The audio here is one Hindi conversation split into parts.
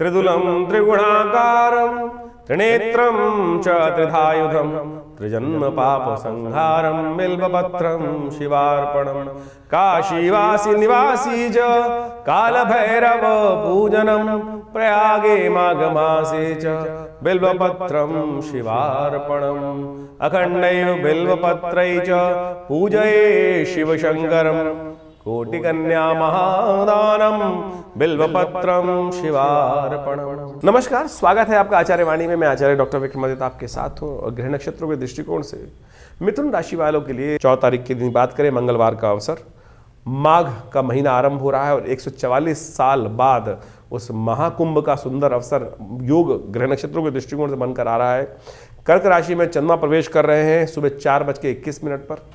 त्रिदुलं त्रिगुणाकारं त्रिनेत्रं च त्रिधायुधं त्रिजन्म पाप संहारं बिल्वपत्रं शिवार्पणं काशीवासी निवासी च कालभैरव पूजनं प्रयागे माघमासे च बिल्वपत्रं शिवार्पणम् अखण्डैव बिल्वपत्रै च पूजये शिवशङ्करं कोटिकन्या महादानम बिल्वपत्रम शिवार्पणम। नमस्कार, स्वागत है आपका आचार्य वाणी में। मैं आचार्य डॉक्टर विक्रमादित्य आपके साथ हूँ। और ग्रह नक्षत्रों के दृष्टिकोण से मिथुन राशि वालों के लिए 14 तारीख की दिन बात करें, मंगलवार का अवसर, माघ का महीना आरंभ हो रहा है और 144 साल बाद उस महाकुंभ का सुंदर अवसर योग ग्रह नक्षत्रों के दृष्टिकोण से बनकर आ रहा है। कर्क राशि में चंद्रमा प्रवेश कर रहे हैं सुबह 4:21 पर।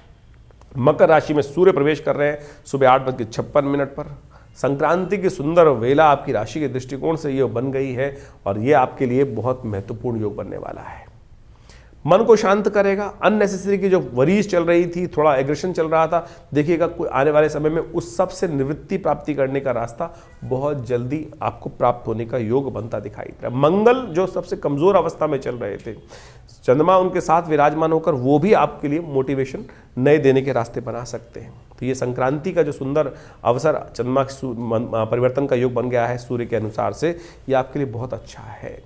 मकर राशि में सूर्य प्रवेश कर रहे हैं सुबह 8:56 पर। संक्रांति की सुंदर वेला आपकी राशि के दृष्टिकोण से ये बन गई है और ये आपके लिए बहुत महत्वपूर्ण योग बनने वाला है। मन को शांत करेगा। अननेसेसरी की जो वरीज चल रही थी, थोड़ा एग्रेशन चल रहा था, देखिएगा कोई आने वाले समय में उस सब से निवृत्ति प्राप्ति करने का रास्ता बहुत जल्दी आपको प्राप्त होने का योग बनता दिखाई दे रहा है। मंगल जो सबसे कमजोर अवस्था में चल रहे थे, चंद्रमा उनके साथ विराजमान होकर वो भी आपके लिए मोटिवेशन नए देने के रास्ते बना सकते हैं। तो ये संक्रांति का जो सुंदर अवसर चंद्रमा परिवर्तन का योग बन गया है सूर्य के अनुसार से, ये आपके लिए बहुत अच्छा है।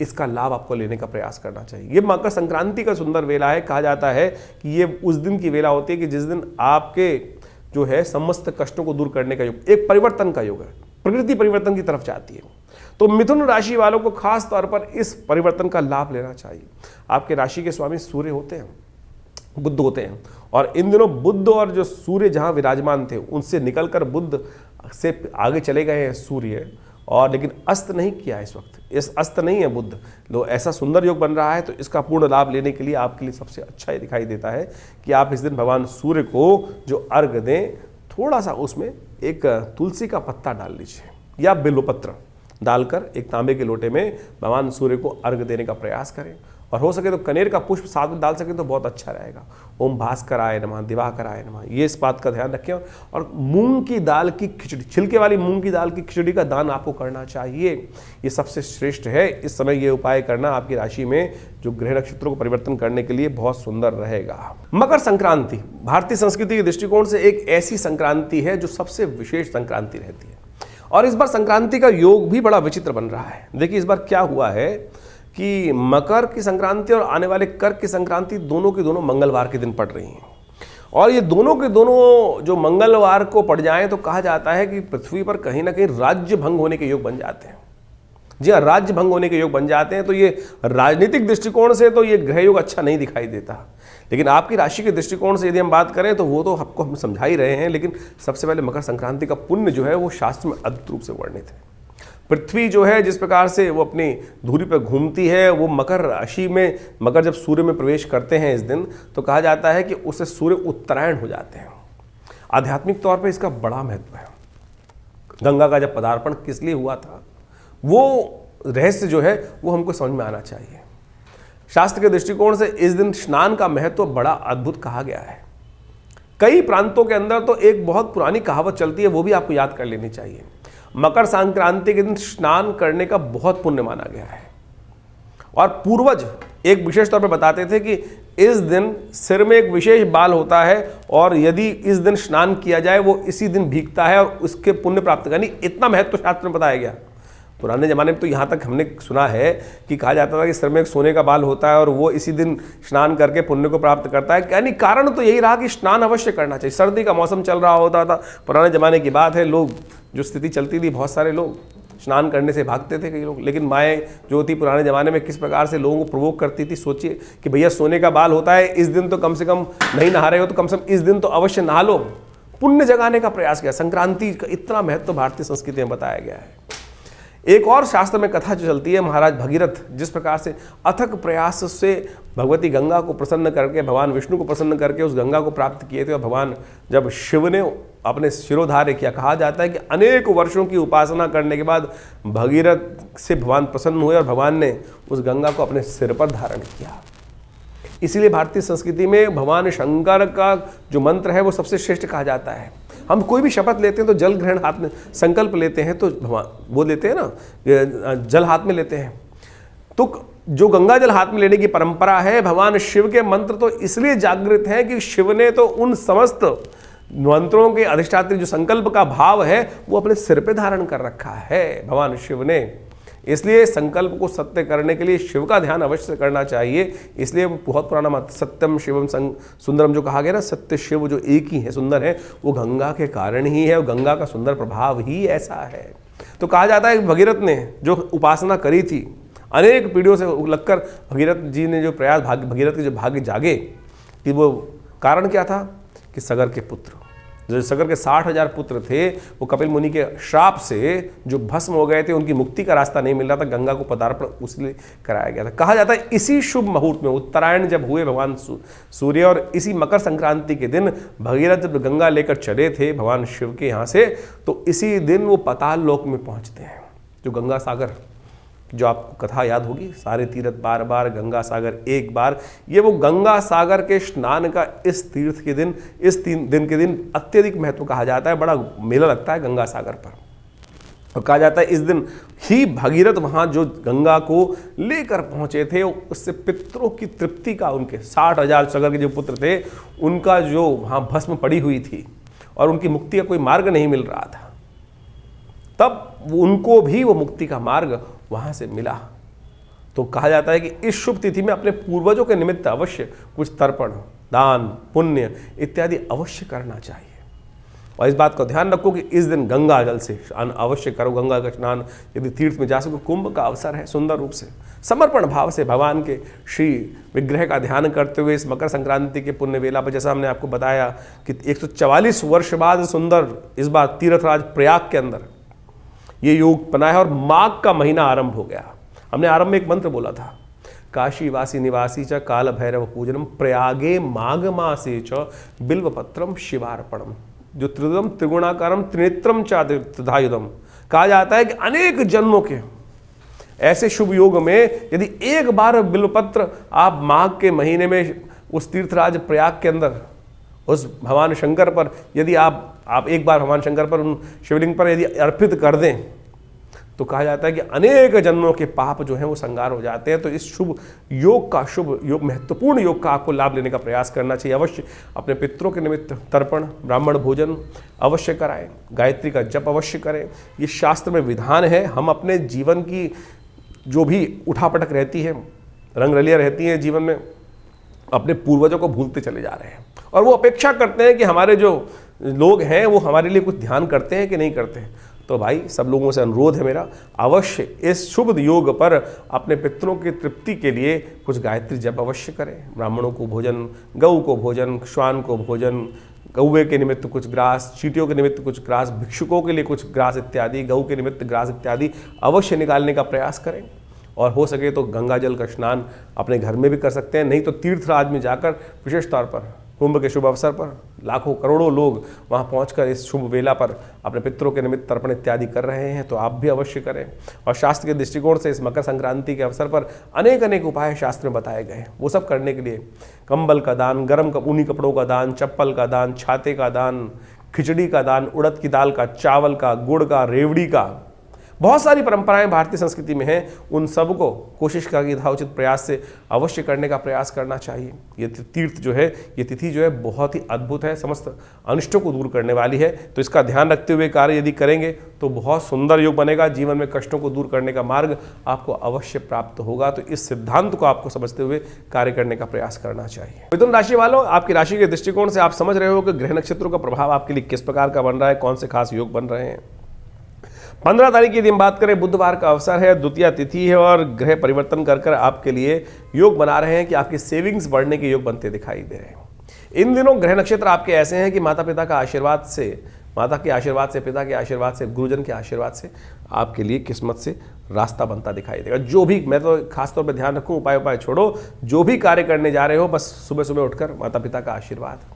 इसका लाभ आपको लेने का प्रयास करना चाहिए। ये मकर संक्रांति का सुंदर वेला है। कहा जाता है कि ये उस दिन की वेला होती है कि जिस दिन आपके जो है समस्त कष्टों को दूर करने का योग, एक परिवर्तन का योग है, प्रकृति परिवर्तन की तरफ जाती है। तो मिथुन राशि वालों को खास तौर पर इस परिवर्तन का लाभ लेना चाहिए। आपके राशि के स्वामी सूर्य होते हैं, बुध होते हैं, और इन दिनों बुध और जो सूर्य जहां विराजमान थे उनसे निकलकर बुध से आगे चले गए हैं सूर्य, और लेकिन अस्त नहीं किया इस वक्त, इस अस्त नहीं है बुध। लो ऐसा सुंदर योग बन रहा है, तो इसका पूर्ण लाभ लेने के लिए आपके लिए सबसे अच्छा ये दिखाई देता है कि आप इस दिन भगवान सूर्य को जो अर्घ दें, थोड़ा सा उसमें एक तुलसी का पत्ता डाल लीजिए या बिल्वपत्र डालकर एक तांबे के लोटे में भगवान सूर्य को अर्घ देने का प्रयास करें। और हो सके तो कनेर का पुष्प साथ में डाल सकें तो बहुत अच्छा रहेगा। ओम भास्कराय नमः, दिवाकराय नमः, ये इस बात का ध्यान रखें। और मूंग की दाल की खिचड़ी, छिलके वाली मूंग की दाल की खिचड़ी का दान आपको करना चाहिए। ये सबसे श्रेष्ठ है। इस समय ये उपाय करना आपकी राशि में जो ग्रह नक्षत्रों को परिवर्तन करने के लिए बहुत सुंदर रहेगा। मकर संक्रांति भारतीय संस्कृति के दृष्टिकोण से एक ऐसी संक्रांति है जो सबसे विशेष संक्रांति रहती है। और इस बार संक्रांति का योग भी बड़ा विचित्र बन रहा है। देखिए इस बार क्या हुआ है कि मकर की संक्रांति और आने वाले कर्क की संक्रांति दोनों के दोनों मंगलवार के दिन पड़ रही हैं। और ये दोनों के दोनों जो मंगलवार को पड़ जाएं तो कहा जाता है कि पृथ्वी पर कहीं ना कहीं राज्य भंग होने के योग बन जाते हैं। जी हाँ, राज्य भंग होने के योग बन जाते हैं। तो ये राजनीतिक दृष्टिकोण से तो ये ग्रह योग अच्छा नहीं दिखाई देता, लेकिन आपकी राशि के दृष्टिकोण से यदि हम बात करें तो वो तो आपको हम समझा ही रहे हैं। लेकिन सबसे पहले मकर संक्रांति का पुण्य जो है वो शास्त्र में अद्भुत रूप से वर्णित है। पृथ्वी जो है जिस प्रकार से वो अपनी धुरी पर घूमती है, वो मकर राशि में, मकर जब सूर्य में प्रवेश करते हैं इस दिन, तो कहा जाता है कि उससे सूर्य उत्तरायण हो जाते हैं। आध्यात्मिक तौर पे इसका बड़ा महत्व है। गंगा का जब पदार्पण किस लिए हुआ था, वो रहस्य जो है वो हमको समझ में आना चाहिए। शास्त्र के दृष्टिकोण से इस दिन स्नान का महत्व बड़ा अद्भुत कहा गया है। कई प्रांतों के अंदर तो एक बहुत पुरानी कहावत चलती है, वो भी आपको याद कर लेनी चाहिए। मकर संक्रांति के दिन स्नान करने का बहुत पुण्य माना गया है। और पूर्वज एक विशेष तौर पर बताते थे कि इस दिन सिर में एक विशेष बाल होता है और यदि इस दिन स्नान किया जाए वो इसी दिन भीगता है और उसके पुण्य प्राप्त करनी, इतना महत्व शास्त्र में बताया गया। पुराने ज़माने में तो यहाँ तक हमने सुना है कि कहा जाता था कि सिर में एक सोने का बाल होता है और वो इसी दिन स्नान करके पुण्य को प्राप्त करता है। यानी कारण तो यही रहा कि स्नान अवश्य करना चाहिए। सर्दी का मौसम चल रहा होता था, पुराने ज़माने की बात है, लोग जो स्थिति चलती थी, बहुत सारे लोग स्नान करने से भागते थे कई लोग। लेकिन माएँ जो थी पुराने ज़माने में किस प्रकार से लोगों को प्रोवोक करती थी। सोचिए कि भैया सोने का बाल होता है, इस दिन तो कम से कम नहीं नहा रहे हो तो कम से कम इस दिन तो अवश्य नहा लो। पुण्य जगाने का प्रयास किया। संक्रांति का इतना महत्व भारतीय संस्कृति में बताया गया है। एक और शास्त्र में कथा जो चलती है, महाराज भगीरथ जिस प्रकार से अथक प्रयास से भगवती गंगा को प्रसन्न करके, भगवान विष्णु को प्रसन्न करके उस गंगा को प्राप्त किए थे। और भगवान जब शिव ने अपने शिरोधार्य किया, कहा जाता है कि अनेक वर्षों की उपासना करने के बाद भगीरथ से भगवान प्रसन्न हुए और भगवान ने उस गंगा को अपने सिर पर धारण किया। इसीलिए भारतीय संस्कृति में भगवान शंकर का जो मंत्र है वो सबसे श्रेष्ठ कहा जाता है। हम कोई भी शपथ लेते हैं तो जल ग्रहण हाथ में, संकल्प लेते हैं तो भगवान वो लेते हैं ना, जल हाथ में लेते हैं। तो जो गंगा जल हाथ में लेने की परंपरा है, भगवान शिव के मंत्र तो इसलिए जागृत हैं कि शिव ने तो उन समस्त मंत्रों के अधिष्ठात्री जो संकल्प का भाव है वो अपने सिर पे धारण कर रखा है भगवान शिव ने। इसलिए संकल्प को सत्य करने के लिए शिव का ध्यान अवश्य करना चाहिए। इसलिए बहुत पुराना मत सत्यम शिवम सुंदरम जो कहा गया ना, सत्य शिव जो एक ही है, सुंदर है, वो गंगा के कारण ही है और गंगा का सुंदर प्रभाव ही ऐसा है। तो कहा जाता है भगीरथ ने जो उपासना करी थी, अनेक पीढ़ियों से लगकर भगीरथ जी ने जो प्रयास भगीरथ के जो भाग्य जागे कि वो कारण क्या था कि सगर के पुत्र, जो सगर के 60,000 पुत्र थे, वो कपिल मुनि के श्राप से जो भस्म हो गए थे, उनकी मुक्ति का रास्ता नहीं मिल रहा था, गंगा को पदार्पण उसलिए कराया गया था। कहा जाता है इसी शुभ मुहूर्त में उत्तरायण जब हुए भगवान सूर्य, और इसी मकर संक्रांति के दिन भगीरथ जब गंगा लेकर चले थे भगवान शिव के यहाँ से, तो इसी दिन वो पाताल लोक में पहुँचते हैं। जो गंगा सागर, जो आपको कथा याद होगी, सारे तीर्थ बार बार गंगा सागर एक बार, ये वो गंगा सागर के स्नान का इस तीर्थ के दिन, इस 3 दिन के दिन अत्यधिक महत्व कहा जाता है। बड़ा मेला लगता है गंगा सागर पर, और कहा जाता है इस दिन ही भगीरथ वहाँ जो गंगा को लेकर पहुँचे थे, उससे पितरों की तृप्ति का, उनके 60,000 सगर के जो पुत्र थे उनका जो वहाँ भस्म पड़ी हुई थी और उनकी मुक्ति का कोई मार्ग नहीं मिल रहा था, तब उनको भी वो मुक्ति का मार्ग वहाँ से मिला। तो कहा जाता है कि इस शुभ तिथि में अपने पूर्वजों के निमित्त अवश्य कुछ तर्पण, दान, पुण्य इत्यादि अवश्य करना चाहिए। और इस बात का ध्यान रखो कि इस दिन गंगा जल से स्नान अवश्य करो। गंगा का स्नान यदि तीर्थ में जा सको, कुंभ का अवसर है, सुंदर रूप से समर्पण भाव से भगवान के श्री विग्रह का ध्यान करते हुए इस मकर संक्रांति के पुण्य वेला पर, जैसा हमने आपको बताया कि 144 वर्ष बाद सुंदर इस बार तीर्थराज प्रयाग के अंदर ये योग बना है और माघ का महीना आरंभ हो गया। हमने आरंभ में एक मंत्र बोला था, काशी वासी निवासी च काल भैरव पूजनम प्रयागे माघ मासे च बिल्वपत्रम शिवार्पणम, जो त्रिदम त्रिगुणाकारम त्रिनेत्रम च त्रिधायुधम। कहा जाता है कि अनेक जन्मों के ऐसे शुभ योग में यदि एक बार बिल्वपत्र आप माघ के महीने में उस तीर्थराज प्रयाग के अंदर उस भगवान शंकर पर यदि आप एक बार भगवान शंकर पर, उन शिवलिंग पर यदि अर्पित कर दें, तो कहा जाता है कि अनेक जन्मों के पाप जो हैं वो संगार हो जाते हैं। तो इस शुभ योग, महत्वपूर्ण योग का आपको लाभ लेने का प्रयास करना चाहिए। अवश्य अपने पितरों के निमित्त तर्पण, ब्राह्मण भोजन अवश्य कराएं, गायत्री का जप अवश्य करें। ये शास्त्र में विधान है। हम अपने जीवन की जो भी उठापटक रहती है, रंगरलियाँ रहती हैं जीवन में, अपने पूर्वजों को भूलते चले जा रहे हैं और वो अपेक्षा करते हैं कि हमारे जो लोग हैं वो हमारे लिए कुछ ध्यान करते हैं कि नहीं करते हैं। तो भाई सब लोगों से अनुरोध है मेरा, अवश्य इस शुभ योग पर अपने पितरों की तृप्ति के लिए कुछ गायत्री जप अवश्य करें। ब्राह्मणों को भोजन, गऊ को भोजन, श्वान को भोजन, कौवे के निमित्त कुछ ग्रास, चींटियों के निमित्त कुछ ग्रास, भिक्षुकों के लिए कुछ ग्रास इत्यादि, गऊ के निमित्त ग्रास इत्यादि अवश्य निकालने का प्रयास करें। और हो सके तो गंगा जल का स्नान अपने घर में भी कर सकते हैं, नहीं तो तीर्थराज में जाकर विशेष तौर पर कुंभ के शुभ अवसर पर लाखों करोड़ों लोग वहाँ पहुंचकर इस शुभ वेला पर अपने पितरों के निमित्त तर्पण इत्यादि कर रहे हैं, तो आप भी अवश्य करें। और शास्त्र के दृष्टिकोण से इस मकर संक्रांति के अवसर पर अनेक उपाय शास्त्र में बताए गए हैं। वो सब करने के लिए कंबल का दान, गर्म ऊनी कपड़ों का दान, चप्पल का दान, छाते का दान, खिचड़ी का दान, उड़द की दाल का, चावल का, गुड़ का, रेवड़ी का, बहुत सारी परंपराएं भारतीय संस्कृति में हैं। उन सबको कोशिश का यथाउचित प्रयास से अवश्य करने का प्रयास करना चाहिए। ये तीर्थ जो है, ये तिथि जो है बहुत ही अद्भुत है, समस्त अनिष्टों को दूर करने वाली है। तो इसका ध्यान रखते हुए कार्य यदि करेंगे तो बहुत सुंदर योग बनेगा। जीवन में कष्टों को दूर करने का मार्ग आपको अवश्य प्राप्त होगा। तो इस सिद्धांत को आपको समझते हुए कार्य करने का प्रयास करना चाहिए। मिथुन राशि वालों, आपकी राशि के दृष्टिकोण से आप समझ रहे हो कि ग्रह नक्षत्रों का प्रभाव आपके लिए किस प्रकार का बन रहा है, कौन से खास योग बन रहे हैं। 15 तारीख की दिन बात करें, बुधवार का अवसर है, द्वितीया तिथि है और ग्रह परिवर्तन कर आपके लिए योग बना रहे हैं कि आपकी सेविंग्स बढ़ने के योग बनते दिखाई दे रहे हैं। इन दिनों ग्रह नक्षत्र आपके ऐसे हैं कि माता पिता का आशीर्वाद से, माता के आशीर्वाद से, पिता के आशीर्वाद से, गुरुजन के आशीर्वाद से आपके लिए किस्मत से रास्ता बनता दिखाई देगा। जो भी, मैं तो खासतौर पर ध्यान रखूँ, उपाय छोड़ो, जो भी कार्य करने जा रहे हो बस सुबह सुबह उठकर माता पिता का आशीर्वाद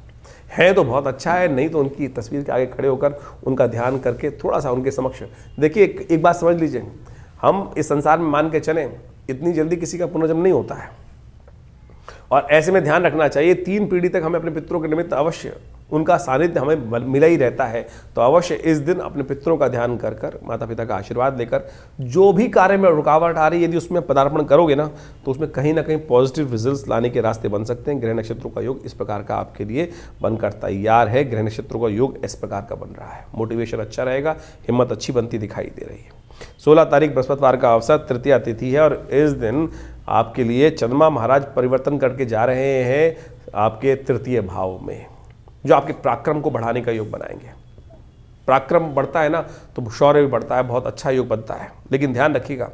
है तो बहुत अच्छा है, नहीं तो उनकी तस्वीर के आगे खड़े होकर उनका ध्यान करके थोड़ा सा उनके समक्ष देखिए। एक बात समझ लीजिए, हम इस संसार में मान के चलें, इतनी जल्दी किसी का पुनर्जन्म नहीं होता है और ऐसे में ध्यान रखना चाहिए 3 पीढ़ी तक हमें अपने पितरों के निमित्त अवश्य उनका सानिध्य हमें मिला ही रहता है। तो अवश्य इस दिन अपने पितरों का ध्यान कर कर, माता पिता का आशीर्वाद लेकर, जो भी कार्य में रुकावट आ रही है यदि उसमें पदार्पण करोगे ना तो उसमें कहीं ना कहीं पॉजिटिव रिजल्ट्स लाने के रास्ते बन सकते हैं। ग्रह नक्षत्रों का योग इस प्रकार का आपके लिए बनकर तैयार है। ग्रह नक्षत्रों का योग इस प्रकार का बन रहा है। मोटिवेशन अच्छा रहेगा, हिम्मत अच्छी बनती दिखाई दे रही है। 16 तारीख बृहस्पतिवार का अवसर, तृतीया तिथि है और इस दिन आपके लिए चंद्रमा महाराज परिवर्तन करके जा रहे हैं आपके तृतीय भाव में, जो आपके पराक्रम को बढ़ाने का योग बनाएंगे। पराक्रम बढ़ता है ना तो शौर्य भी बढ़ता है, बहुत अच्छा योग बनता है। लेकिन ध्यान रखिएगा,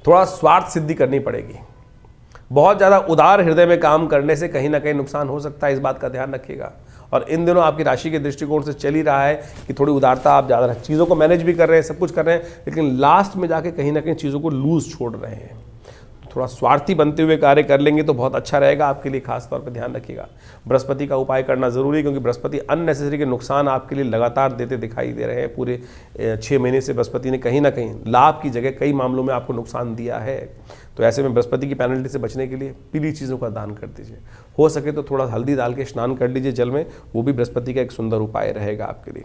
थोड़ा स्वार्थ सिद्धि करनी पड़ेगी। बहुत ज़्यादा उदार हृदय में काम करने से कहीं ना कहीं नुकसान हो सकता है, इस बात का ध्यान रखिएगा। और इन दिनों आपकी राशि के दृष्टिकोण से चल ही रहा है कि थोड़ी उदारता आप ज़्यादा चीज़ों को मैनेज भी कर रहे हैं, सब कुछ कर रहे हैं, लेकिन लास्ट में जाके कहीं ना कहीं चीज़ों को लूज छोड़ रहे हैं। थोड़ा स्वार्थी बनते हुए कार्य कर लेंगे तो बहुत अच्छा रहेगा आपके लिए। खास तौर पर ध्यान रखिएगा, बृहस्पति का उपाय करना जरूरी है, क्योंकि बृहस्पति अननेसेसरी के नुकसान आपके लिए लगातार देते दिखाई दे रहे हैं। पूरे 6 महीने से बृहस्पति ने कहीं ना कहीं लाभ की जगह कई मामलों में आपको नुकसान दिया है। तो ऐसे में बृहस्पति की पेनल्टी से बचने के लिए पीली चीज़ों का दान कर दीजिए। हो सके तो थोड़ा हल्दी डाल के स्नान कर लीजिए जल में, वो भी बृहस्पति का एक सुंदर उपाय रहेगा आपके लिए।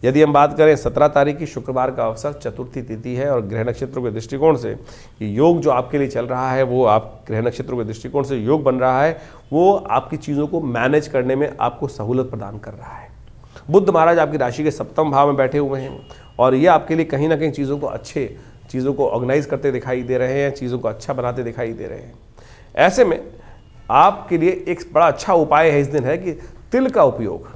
यदि हम बात करें 17 तारीख की शुक्रवार का अवसर, चतुर्थी तिथि है और ग्रह नक्षत्रों के दृष्टिकोण से योग जो आपके लिए चल रहा है, वो आप ग्रह नक्षत्रों के दृष्टिकोण से योग बन रहा है, वो आपकी चीज़ों को मैनेज करने में आपको सहूलत प्रदान कर रहा है। बुध महाराज आपकी राशि के 7वें भाव में बैठे हुए हैं और ये आपके लिए कहीं ना कहीं चीज़ों को ऑर्गेनाइज करते दिखाई दे रहे हैं, चीज़ों को अच्छा बनाते दिखाई दे रहे हैं। ऐसे में आपके लिए एक बड़ा अच्छा उपाय है इस दिन है कि तिल का उपयोग,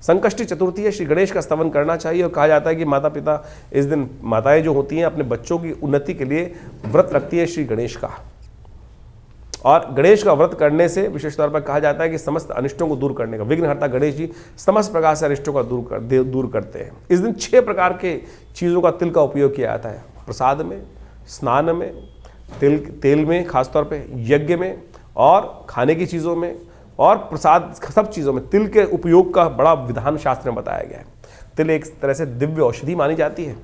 संकष्टी चतुर्थी है, श्री गणेश का स्तवन करना चाहिए। और कहा जाता है कि माता पिता इस दिन, माताएं जो होती हैं अपने बच्चों की उन्नति के लिए व्रत रखती है श्री गणेश का। और गणेश का व्रत करने से विशेष तौर पर कहा जाता है कि समस्त अनिष्टों को दूर करने का, विघ्नहर्ता गणेश जी समस्त प्रकार से अनिष्टों का दूर करते हैं। इस दिन 6 प्रकार के चीज़ों का तिल का उपयोग किया जाता है, प्रसाद में, स्नान में, तेल में, खासतौर पे यज्ञ में और खाने की चीज़ों में और प्रसाद, सब चीज़ों में तिल के उपयोग का बड़ा विधान शास्त्र में बताया गया है। तिल एक तरह से दिव्य औषधि मानी जाती है।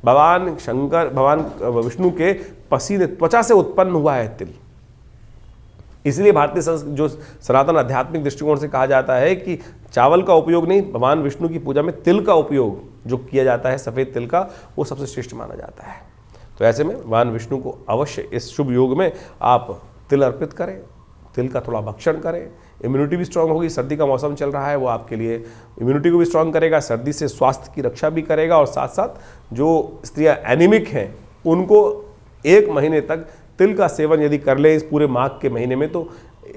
भगवान विष्णु के पसीने, त्वचा से उत्पन्न हुआ है तिल। इसलिए भारतीय जो सनातन आध्यात्मिक दृष्टिकोण से कहा जाता है कि चावल का उपयोग नहीं, भगवान विष्णु की पूजा में तिल का उपयोग जो किया जाता है, सफ़ेद तिल का, वो सबसे श्रेष्ठ माना जाता है। तो ऐसे में भगवान विष्णु को अवश्य इस शुभ योग में आप तिल अर्पित करें, तिल का थोड़ा भक्षण करें। इम्यूनिटी भी स्ट्रांग होगी, सर्दी का मौसम चल रहा है, वो आपके लिए इम्यूनिटी को भी स्ट्रांग करेगा, सर्दी से स्वास्थ्य की रक्षा भी करेगा और साथ साथ जो स्त्रियां एनीमिक हैं उनको 1 महीने तक तिल का सेवन यदि कर ले इस पूरे माघ के महीने में, तो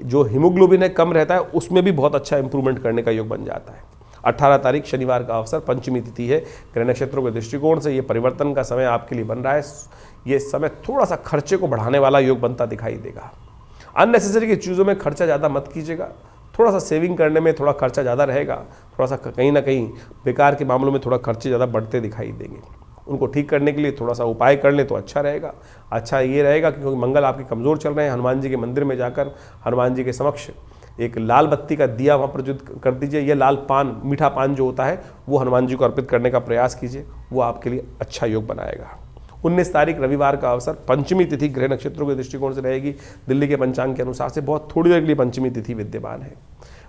जो हीमोग्लोबिन है कम रहता है, उसमें भी बहुत अच्छा इंप्रूवमेंट करने का योग बन जाता है। 18 तारीख शनिवार का अवसर, पंचमी तिथि है। ग्रह नक्षत्रों के दृष्टिकोण से ये परिवर्तन का समय आपके लिए बन रहा है। ये समय थोड़ा सा खर्चे को बढ़ाने वाला योग बनता दिखाई देगा। अननेसेसरी की चीज़ों में खर्चा ज़्यादा मत कीजिएगा, थोड़ा सा सेविंग करने में थोड़ा खर्चा ज़्यादा रहेगा, थोड़ा सा कहीं ना कहीं बेकार के मामलों में थोड़ा खर्चे ज़्यादा बढ़ते दिखाई देंगे। उनको ठीक करने के लिए थोड़ा सा उपाय कर लें तो अच्छा रहेगा। अच्छा ये रहेगा क्योंकि मंगल आपके कमज़ोर चल रहे हैं, हनुमान जी के मंदिर में जाकर हनुमान जी के समक्ष एक लाल बत्ती का दिया वहाँ प्रज्वलित कर दीजिए। यह लाल पान, मीठा पान जो होता है, वो हनुमान जी को अर्पित करने का प्रयास कीजिए, वो आपके लिए अच्छा योग बनाएगा। 19 तारीख रविवार का अवसर, पंचमी तिथि ग्रह नक्षत्रों के दृष्टिकोण से रहेगी। दिल्ली के पंचांग के अनुसार से बहुत थोड़ी देर के लिए पंचमी तिथि विद्यमान है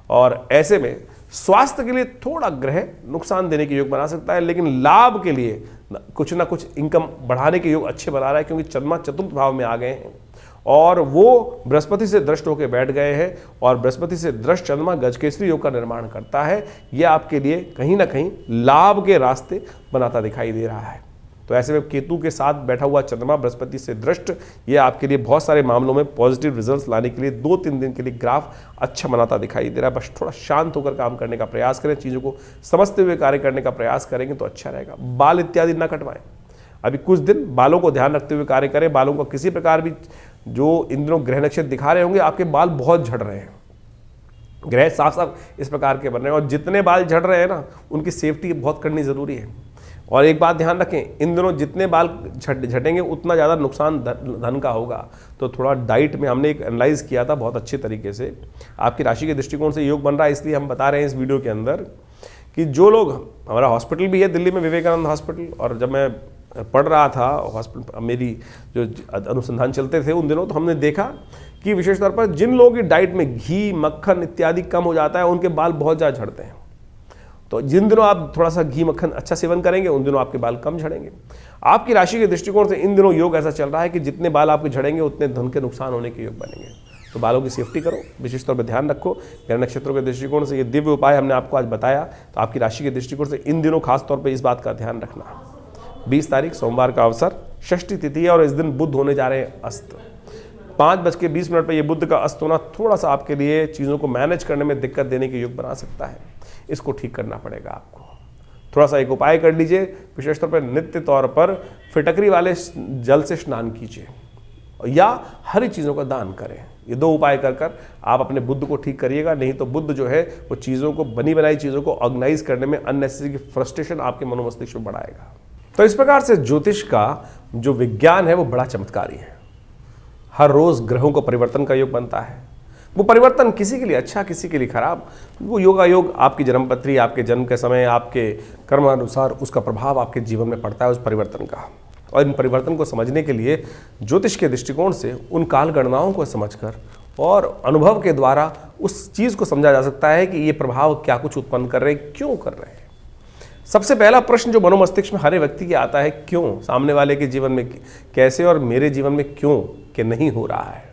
और ऐसे में स्वास्थ्य के लिए थोड़ा ग्रह नुकसान देने के योग बना सकता है, लेकिन लाभ के लिए कुछ ना कुछ इनकम बढ़ाने के योग अच्छे बना रहा है, क्योंकि चंद्रमा चतुर्थ भाव में आ गए हैं और वो बृहस्पति से दृष्ट होकर बैठ गए हैं और बृहस्पति से दृष्ट चंद्रमा गजकेसरी योग का निर्माण करता है। यह आपके लिए कहीं ना कहीं लाभ के रास्ते बनाता दिखाई दे रहा है। तो ऐसे में केतु के साथ बैठा हुआ चंद्रमा बृहस्पति से दृष्ट, ये आपके लिए बहुत सारे मामलों में पॉजिटिव रिजल्ट्स लाने के लिए 2-3 दिन के लिए ग्राफ अच्छा बनाता दिखाई दे रहा है। बस थोड़ा शांत होकर काम करने का प्रयास करें, चीज़ों को समझते हुए कार्य करने का प्रयास करेंगे तो अच्छा रहेगा। बाल इत्यादि ना कटवाएं, अभी कुछ दिन बालों को ध्यान रखते हुए कार्य करें। बालों को किसी प्रकार भी, जो इन दिनों ग्रह नक्षत्र दिखा रहे होंगे, आपके बाल बहुत झड़ रहे हैं, ग्रह साफ साफ इस प्रकार के बन रहे हैं और जितने बाल झड़ रहे हैं ना, उनकी सेफ्टी बहुत करनी ज़रूरी है। और एक बात ध्यान रखें, इन दिनों जितने बाल झटेंगे उतना ज़्यादा नुकसान धन का होगा। तो थोड़ा डाइट में हमने एक एनालाइज किया था बहुत अच्छे तरीके से, आपकी राशि के दृष्टिकोण से योग बन रहा है, इसलिए हम बता रहे हैं इस वीडियो के अंदर कि जो लोग, हमारा हॉस्पिटल भी है दिल्ली में, विवेकानंद हॉस्पिटल, और जब मैं पढ़ रहा था हॉस्पिटल, मेरी जो अनुसंधान चलते थे उन दिनों, तो हमने देखा कि विशेष तौर पर जिन लोगों की डाइट में घी, मक्खन इत्यादि कम हो जाता है उनके बाल बहुत ज़्यादा झड़ते हैं। तो जिन दिनों आप थोड़ा सा घी मक्खन अच्छा सेवन करेंगे उन दिनों आपके बाल कम झड़ेंगे। आपकी राशि के दृष्टिकोण से इन दिनों योग ऐसा चल रहा है कि जितने बाल आपके झड़ेंगे उतने धन के नुकसान होने के योग बनेंगे। तो बालों की सेफ्टी करो, विशेष तौर पर ध्यान रखो। ग्रह नक्षत्रों के दृष्टिकोण से ये दिव्य उपाय हमने आपको आज बताया, तो आपकी राशि के दृष्टिकोण से इन दिनों खास तौर पर इस बात का ध्यान रखना। 20 तारीख सोमवार का अवसर, षष्ठी तिथि है और इस दिन बुध होने जा रहे हैं अस्त। 5:20 पर यह बुध का अस्त होना थोड़ा सा आपके लिए चीज़ों को मैनेज करने में दिक्कत देने के योग बना सकता है। इसको ठीक करना पड़ेगा आपको। थोड़ा सा एक उपाय कर लीजिए, विशेष तौर पर नित्य तौर पर फिटकरी वाले जल से स्नान कीजिए या हरी चीज़ों का दान करें। ये 2 उपाय कर आप अपने बुद्ध को ठीक करिएगा। नहीं तो बुद्ध जो है वो चीज़ों को, बनी बनाई चीज़ों को ऑर्गेनाइज करने में अननेसेसरी फ्रस्ट्रेशन आपके मनोमस्तिष्क में बढ़ाएगा। तो इस प्रकार से ज्योतिष का जो विज्ञान है वो बड़ा चमत्कारी है। हर रोज ग्रहों को परिवर्तन का योग बनता है। वो परिवर्तन किसी के लिए अच्छा, किसी के लिए खराब। वो योगा योग आपकी जन्मपत्री, आपके जन्म के समय, आपके कर्म अनुसार उसका प्रभाव आपके जीवन में पड़ता है उस परिवर्तन का। और इन परिवर्तन को समझने के लिए ज्योतिष के दृष्टिकोण से उन काल गणनाओं को समझकर और अनुभव के द्वारा उस चीज़ को समझा जा सकता है कि ये प्रभाव क्या कुछ उत्पन्न कर रहे हैं, क्यों कर रहे हैं। सबसे पहला प्रश्न जो मनोमस्तिष्क में हर व्यक्ति के आता है, क्यों? सामने वाले के जीवन में कैसे और मेरे जीवन में क्यों कि नहीं हो रहा है।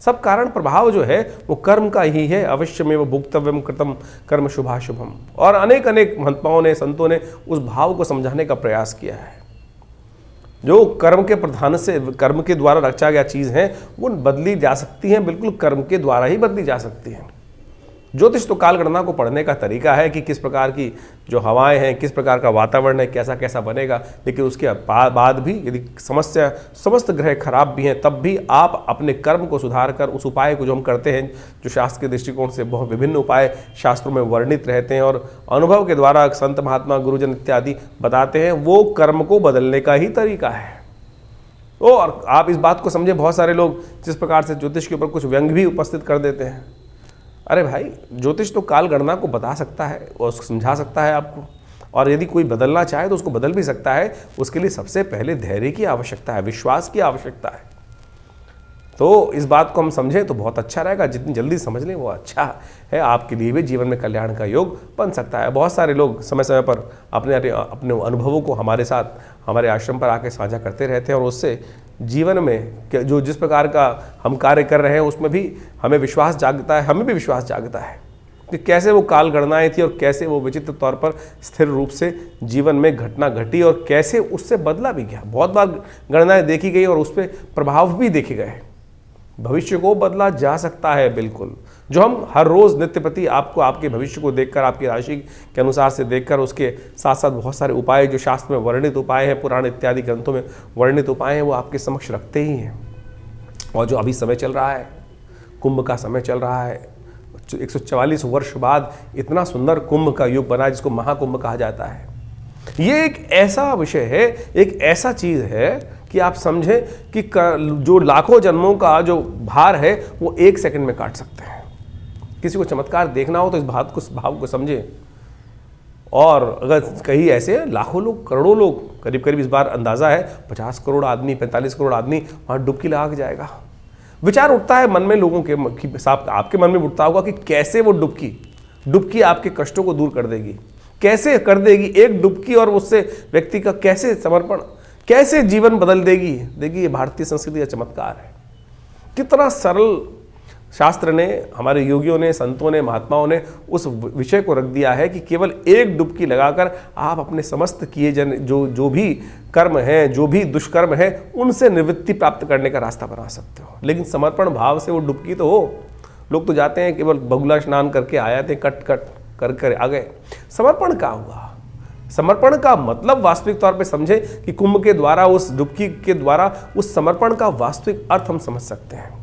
सब कारण प्रभाव जो है वो कर्म का ही है। अवश्य में वो भुक्तव्यम कृतम कर्म शुभाशुभम। और अनेक अनेक महात्माओं ने, संतों ने उस भाव को समझाने का प्रयास किया है। जो कर्म के प्रधान से, कर्म के द्वारा रचा गया चीज़ है वो बदली जा सकती हैं, बिल्कुल कर्म के द्वारा ही बदली जा सकती हैं। ज्योतिष तो काल गणना को पढ़ने का तरीका है कि किस प्रकार की जो हवाएं हैं, किस प्रकार का वातावरण है, कैसा कैसा बनेगा। लेकिन उसके बाद भी यदि समस्त ग्रह खराब भी हैं तब भी आप अपने कर्म को सुधार कर उस उपाय को जो हम करते हैं, जो शास्त्र के दृष्टिकोण से बहुत विभिन्न उपाय शास्त्रों में वर्णित रहते हैं और अनुभव के द्वारा संत महात्मा गुरुजन इत्यादि बताते हैं, वो कर्म को बदलने का ही तरीका है। और आप इस बात को समझे, बहुत सारे लोग जिस प्रकार से ज्योतिष के ऊपर कुछ व्यंग भी उपस्थित कर देते हैं। अरे भाई, ज्योतिष तो काल गणना को बता सकता है और समझा सकता है आपको, और यदि कोई बदलना चाहे तो उसको बदल भी सकता है। उसके लिए सबसे पहले धैर्य की आवश्यकता है, विश्वास की आवश्यकता है। तो इस बात को हम समझें तो बहुत अच्छा रहेगा। जितनी जल्दी समझ लें वो अच्छा है, आपके लिए भी जीवन में कल्याण का योग बन सकता है। बहुत सारे लोग समय समय पर अपने अनुभवों को हमारे साथ, हमारे आश्रम पर आके साझा करते रहते हैं और उससे जीवन में जो जिस प्रकार का हम कार्य कर रहे हैं उसमें भी हमें विश्वास जागता है, हमें भी विश्वास जागता है कि कैसे वो काल गणनाएं थी और कैसे वो विचित्र तौर पर स्थिर रूप से जीवन में घटना घटी और कैसे उससे बदला भी गया। बहुत बार गणनाएं देखी गई और उस पर प्रभाव भी देखे गए। भविष्य को बदला जा सकता है बिल्कुल। जो हम हर रोज़ नित्य प्रति आपको आपके भविष्य को देखकर, आपकी राशि के अनुसार से देखकर, उसके साथ साथ बहुत सारे उपाय जो शास्त्र में वर्णित उपाय हैं, पुराण इत्यादि ग्रंथों में वर्णित उपाय हैं, वो आपके समक्ष रखते ही हैं। और जो अभी समय चल रहा है, कुंभ का समय चल रहा है, 144 वर्ष बाद इतना सुंदर कुंभ का युग बना जिसको महाकुंभ कहा जाता है। ये एक ऐसा विषय है, एक ऐसा चीज़ है कि आप समझें कि जो लाखों जन्मों का जो भार है वो 1 सेकंड में काट सकते हैं। किसी को चमत्कार देखना हो तो इस भाव को समझें। और अगर कहीं ऐसे लाखों लोग, करोड़ों लोग, करीब करीब इस बार अंदाज़ा है 50 करोड़ आदमी, 45 करोड़ आदमी वहाँ डुबकी लगा के जाएगा। विचार उठता है मन में लोगों के साथ, आपके मन में उठता होगा कि कैसे वो डुबकी आपके कष्टों को दूर कर देगी, कैसे कर देगी एक डुबकी, और उससे व्यक्ति का कैसे समर्पण, कैसे जीवन बदल देगी। देखिए, ये भारतीय संस्कृति का चमत्कार है। कितना सरल शास्त्र ने, हमारे योगियों ने, संतों ने, महात्माओं ने उस विषय को रख दिया है कि केवल एक डुबकी लगाकर आप अपने समस्त किए जो भी कर्म हैं, जो भी दुष्कर्म है, उनसे निवृत्ति प्राप्त करने का रास्ता बना सकते हो। लेकिन समर्पण भाव से वो डुबकी तो हो। लोग तो जाते हैं केवल बगुला स्नान करके आए थे, कट कर आ गए। समर्पण क्या हुआ? समर्पण का मतलब वास्तविक तौर पे समझे कि कुंभ के द्वारा, उस डुबकी के द्वारा उस समर्पण का वास्तविक अर्थ हम समझ सकते हैं।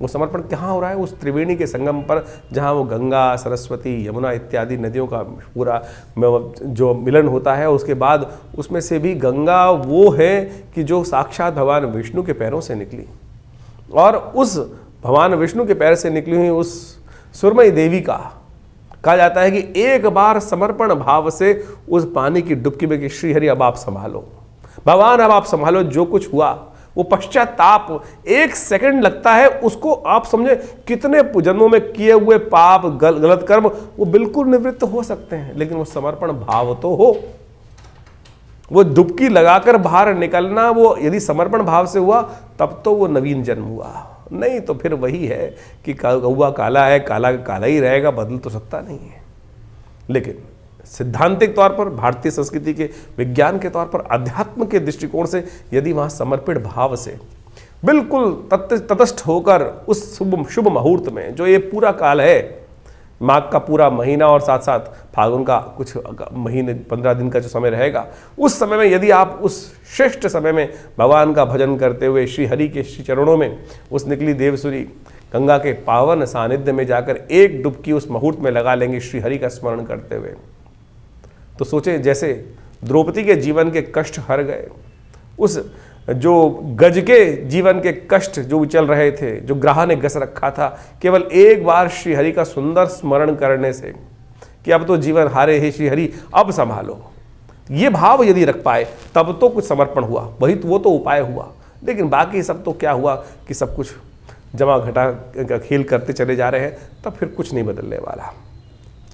वो समर्पण कहाँ हो रहा है? उस त्रिवेणी के संगम पर, जहाँ वो गंगा, सरस्वती, यमुना इत्यादि नदियों का पूरा जो मिलन होता है। उसके बाद उसमें से भी गंगा वो है कि जो साक्षात भगवान विष्णु के पैरों से निकली, और उस भगवान विष्णु के पैर से निकली हुई उस सुरमई देवी का कहा जाता है कि एक बार समर्पण भाव से उस पानी की डुबकी में कि श्रीहरि अब आप संभालो। भगवान अब आप संभालो, जो कुछ हुआ वो पश्चाताप 1 सेकंड लगता है, उसको आप समझे कितने जन्मों में किए हुए पाप गलत कर्म वो बिल्कुल निवृत्त हो सकते हैं, लेकिन वो समर्पण भाव तो हो। वो डुबकी लगाकर बाहर निकलना, वो यदि समर्पण भाव से हुआ तब तो वो नवीन जन्म हुआ, नहीं तो फिर वही है कि कौवा काला है, काला काला ही रहेगा, बदल तो सकता नहीं है। लेकिन सिद्धांतिक तौर पर, भारतीय संस्कृति के विज्ञान के तौर पर, अध्यात्म के दृष्टिकोण से यदि वहाँ समर्पित भाव से बिल्कुल तटस्थ होकर उस शुभ मुहूर्त में, जो ये पूरा काल है, माघ का पूरा महीना और साथ साथ फागुन का कुछ महीने 15 दिन का जो समय रहेगा, उस समय में यदि आप उस श्रेष्ठ समय में भगवान का भजन करते हुए श्री हरि के श्री चरणों में उस निकली देवसुरी गंगा के पावन सानिध्य में जाकर एक डुबकी उस मुहूर्त में लगा लेंगे श्री हरि का स्मरण करते हुए, तो सोचें जैसे द्रौपदी के जीवन के कष्ट हर गए, उस जो गज के जीवन के कष्ट जो चल रहे थे, जो ग्राह ने गस रखा था, केवल एक बार श्री हरि का सुंदर स्मरण करने से कि अब तो जीवन हारे हे श्री हरि, अब संभालो, ये भाव यदि रख पाए तब तो कुछ समर्पण हुआ, वही तो वो तो उपाय हुआ। लेकिन बाकी सब तो क्या हुआ कि सब कुछ जमा घटा का खेल करते चले जा रहे हैं, तब फिर कुछ नहीं बदलने वाला।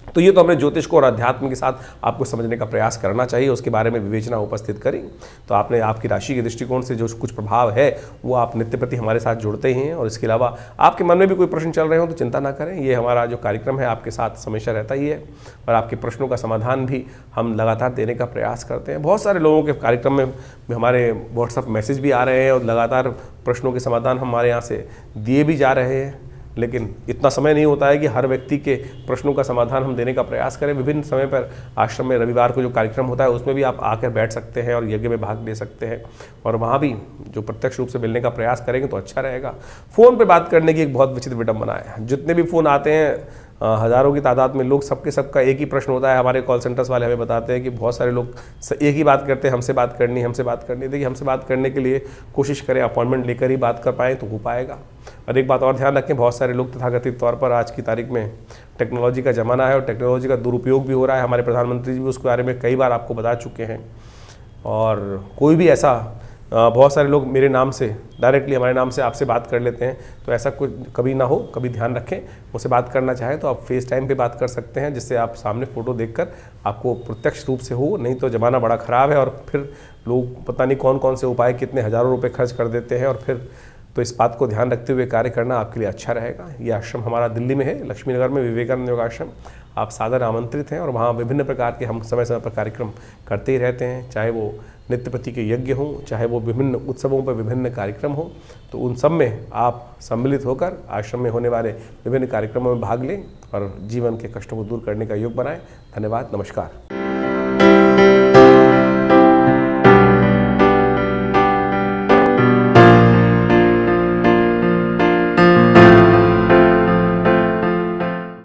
तो ये तो हमने ज्योतिष को और अध्यात्म के साथ आपको समझने का प्रयास करना चाहिए, उसके बारे में विवेचना उपस्थित करी। तो आपने आपकी राशि के दृष्टिकोण से जो कुछ प्रभाव है वो आप नित्य प्रति हमारे साथ जुड़ते ही हैं। और इसके अलावा आपके मन में भी कोई प्रश्न चल रहे हो तो चिंता ना करें, ये हमारा जो कार्यक्रम है आपके साथ हमेशा रहता ही है और आपके प्रश्नों का समाधान भी हम लगातार देने का प्रयास करते हैं। बहुत सारे लोगों के कार्यक्रम में हमारे व्हाट्सअप मैसेज भी आ रहे हैं और लगातार प्रश्नों के समाधान हमारे यहाँ से दिए भी जा रहे हैं, लेकिन इतना समय नहीं होता है कि हर व्यक्ति के प्रश्नों का समाधान हम देने का प्रयास करें। विभिन्न समय पर आश्रम में रविवार को जो कार्यक्रम होता है उसमें भी आप आकर बैठ सकते हैं और यज्ञ में भाग ले सकते हैं और वहाँ भी जो प्रत्यक्ष रूप से मिलने का प्रयास करेंगे तो अच्छा रहेगा। फ़ोन पे बात करने की एक बहुत विचित्र विडंबना है, जितने भी फ़ोन आते हैं हज़ारों की तादाद में लोग, सबका एक ही प्रश्न होता है। हमारे कॉल सेंटर्स वाले हमें बताते हैं कि बहुत सारे लोग एक ही बात करते हैं, हमसे बात करनी। देखिए, हमसे बात करने के लिए कोशिश करें अपॉइंटमेंट लेकर ही बात कर पाएँ तो हो पाएगा। और एक बात और ध्यान रखें, बहुत सारे लोग तथाकथित तौर पर आज की तारीख में टेक्नोलॉजी का ज़माना है और टेक्नोलॉजी का दुरुपयोग भी हो रहा है। हमारे प्रधानमंत्री जी भी उसके बारे में कई बार आपको बता चुके हैं। और कोई भी ऐसा बहुत सारे लोग मेरे नाम से डायरेक्टली हमारे नाम से आपसे बात कर लेते हैं, तो ऐसा कुछ कभी ना हो। कभी ध्यान रखें, मुझसे बात करना चाहें तो आप फेस टाइम पे बात कर सकते हैं, जिससे आप सामने फ़ोटो देखकर आपको प्रत्यक्ष रूप से हो। नहीं तो ज़माना बड़ा ख़राब है और फिर लोग पता नहीं कौन कौन से उपाय कितने हज़ारों रुपये खर्च कर देते हैं और फिर तो इस बात को ध्यान रखते हुए कार्य करना आपके लिए अच्छा रहेगा। ये आश्रम हमारा दिल्ली में है, लक्ष्मी नगर में, विवेकानंद योग आश्रम। आप सादर आमंत्रित हैं और वहाँ विभिन्न प्रकार के हम समय समय पर कार्यक्रम करते ही रहते हैं, चाहे वो नित्य प्रति के यज्ञ हों, चाहे वो विभिन्न उत्सवों पर विभिन्न कार्यक्रम हों। तो उन सब में आप सम्मिलित होकर आश्रम में होने वाले विभिन्न कार्यक्रमों में भाग लें और जीवन के कष्टों को दूर करने का योग बनाएं। धन्यवाद, नमस्कार।